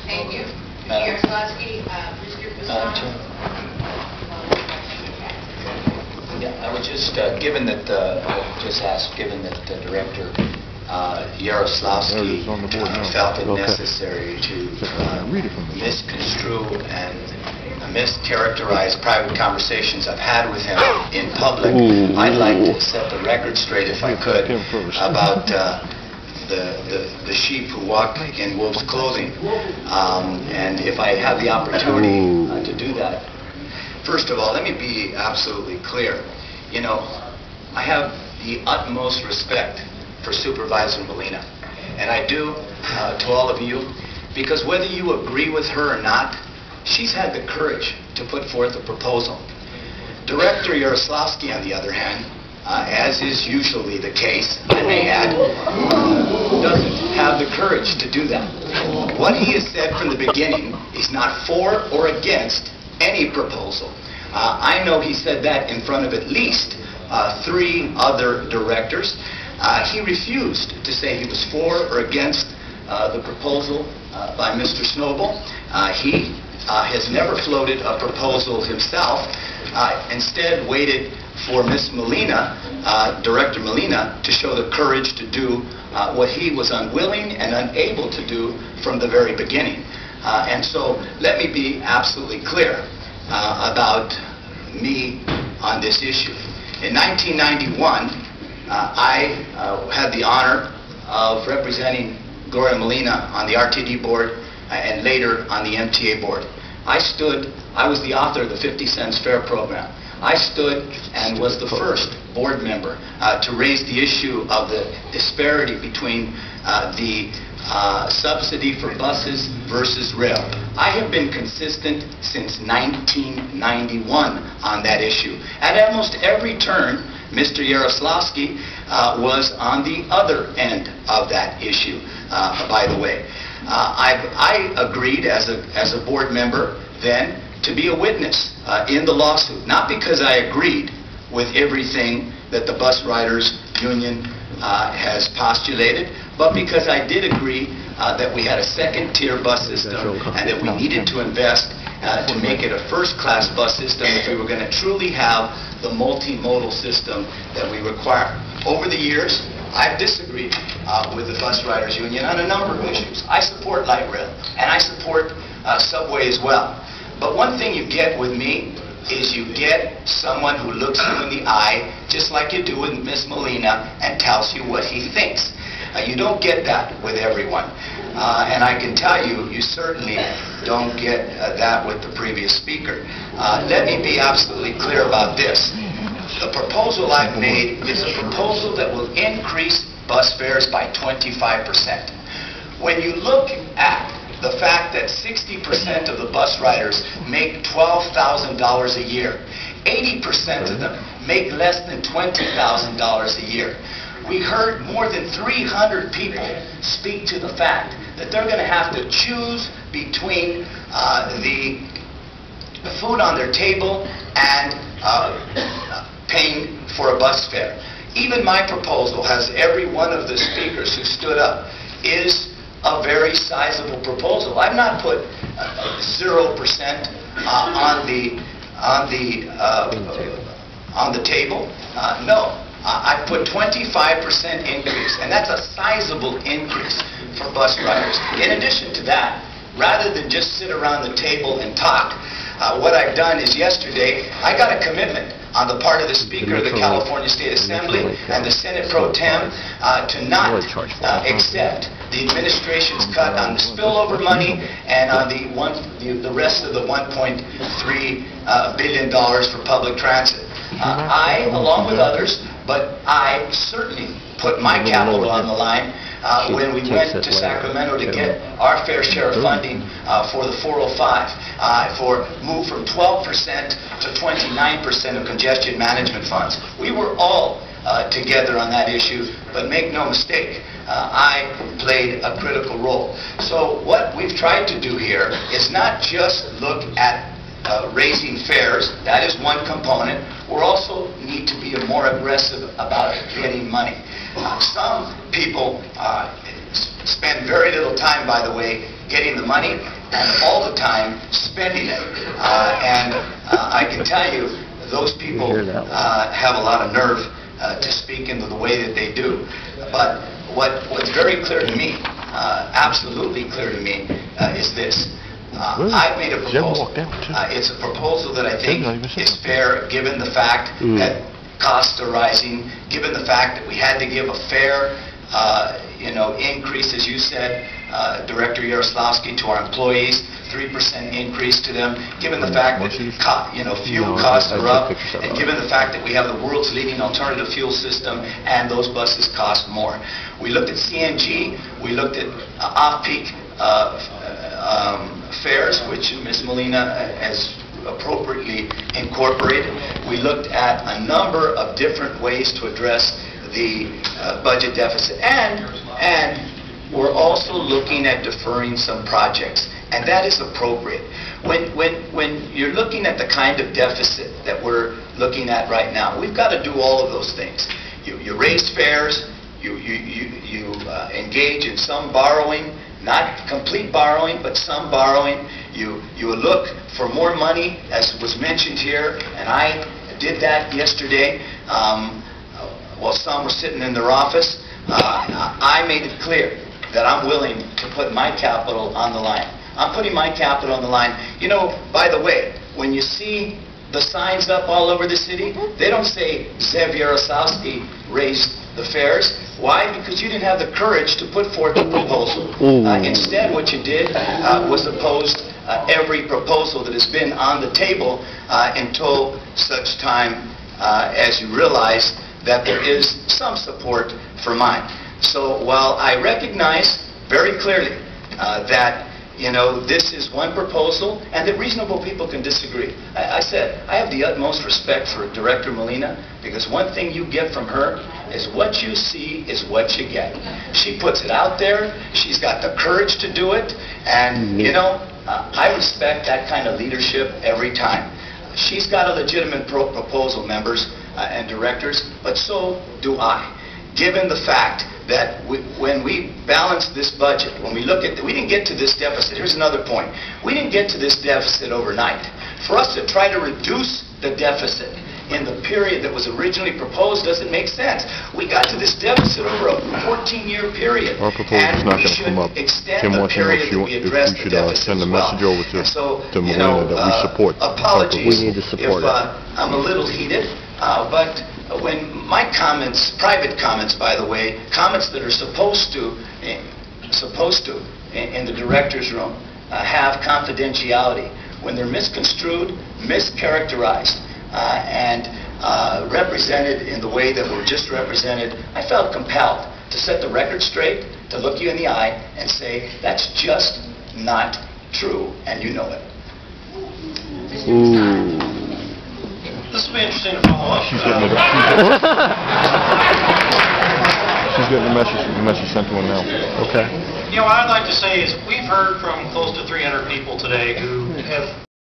Thank you. Mr. Yaroslavsky, Mr. Fasana. Yeah, I would just, given that Director Yaroslavsky felt it necessary to misconstrue and mischaracterize private conversations I've had with him in public, I'd like to set the record straight, if I could, about the sheep who walk in wolf's clothing. And if I have the opportunity to do that, first of all, let me be absolutely clear. You know, I have the utmost respect for Supervisor Molina, and I do to all of you, because whether you agree with her or not, she's had the courage to put forth a proposal. Director Yaroslavsky, on the other hand, as is usually the case, I may add, doesn't have the courage to do that. What he has said from the beginning is not for or against any proposal. I know he said that in front of at least 3 other directors. He refused to say he was for or against the proposal by Mr. Snowball. He has never floated a proposal himself. Instead waited for Ms. Molina, Director Molina, to show the courage to do what he was unwilling and unable to do from the very beginning. And so let me be absolutely clear about me on this issue. In 1991, I had the honor of representing Gloria Molina on the RTD board and later on the MTA board. I was the author of the 50 cents fare program. I stood and was the first board member to raise the issue of the disparity between the subsidy for buses versus rail. I have been consistent since 1991 on that issue. At almost every turn, Mr. Yaroslavsky was on the other end of that issue, by the way. I agreed as a board member then to be a witness in the lawsuit, not because I agreed with everything that the bus riders union has postulated, but because I did agree that we had a second-tier bus system and that we needed to invest to make it a first-class bus system if we were going to truly have the multimodal system that we require. Over the years, I've disagreed with the bus riders union on a number of issues. I support light rail, and I support subway as well. But one thing you get with me is you get someone who looks you in the eye, just like you do with Ms. Molina, and tells you what he thinks. You don't get that with everyone. And I can tell you, you certainly don't get that with the previous speaker. Let me be absolutely clear about this. The proposal I've made is a proposal that will increase bus fares by 25%. When you look at the fact that 60% of the bus riders make $12,000 a year, 80% of them make less than $20,000 a year. We heard more than 300 people speak to the fact that they're going to have to choose between the food on their table and paying for a bus fare. Even my proposal, has every one of the speakers who stood up, is a very sizable proposal. I've not put 0% on the table. No. I put 25% increase, and that's a sizable increase for bus riders. In addition to that, rather than just sit around the table and talk, what I've done is yesterday I got a commitment on the part of the Speaker of the California State Assembly and the Senate Pro Tem to not accept the administration's cut on the spillover money and on the rest of the $1.3 billion for public transit. I, along with others, but I certainly put my capital on the line when we went to Sacramento to get our fair share of funding for the 405, move from 12% to 29% of congestion management funds. We were all together on that issue, but make no mistake, I played a critical role. So what we've tried to do here is not just look at raising fares. That is one component. We also need to be more aggressive about getting money. Some people spend very little time, by the way, getting the money and all the time spending it. I can tell you, those people have a lot of nerve to speak into the way that they do. But what's very clear to me, absolutely clear to me, is this. I've made a proposal. It's a proposal that I think is fair, given the fact that costs are rising, given the fact that we had to give a fair increase, as you said, Director Yaroslavsky, to our employees, 3% increase to them, given the fact that fuel costs are up, and given the fact that we have the world's leading alternative fuel system, and those buses cost more. We looked at CNG, we looked at off-peak fares, which Ms. Molina has appropriately incorporated. We looked at a number of different ways to address the budget deficit, and we're also looking at deferring some projects, and that is appropriate. When you're looking at the kind of deficit that we're looking at right now, we've got to do all of those things. You raise fares, you engage in some borrowing, not complete borrowing, but some borrowing. You look for more money, as was mentioned here, and I did that yesterday. While some were sitting in their office, I made it clear that I'm willing to put my capital on the line. I'm putting my capital on the line. You know, by the way, when you see the signs up all over the city, they don't say Zev Yaroslavsky raised the fares. Why? Because you didn't have the courage to put forth a proposal. Instead, what you did was opposed every proposal that has been on the table until such time as you realize that there is some support for mine. So while I recognize very clearly that this is one proposal and that reasonable people can disagree. I said, I have the utmost respect for Director Molina, because one thing you get from her is what you see is what you get. She puts it out there, she's got the courage to do it, and I respect that kind of leadership every time. She's got a legitimate proposal, members and directors, but so do I. Given the fact that when we balance this budget, when we look at we didn't get to this deficit. Here's another point. We didn't get to this deficit overnight. For us to try to reduce the deficit in the period that was originally proposed doesn't make sense. We got to this deficit over a 14-year period, and we should extend the period that we address the deficit as well. So, apologies if I'm a little heated, but when my comments, private comments, by the way, comments that are supposed to in the director's room have confidentiality, when they're misconstrued, mischaracterized, and represented in the way that were just represented, I felt compelled to set the record straight, to look you in the eye and say, that's just not true, and you know it. This will be interesting to follow up. She's getting the message sent to her now. Okay. What I'd like to say is we've heard from close to 300 people today who have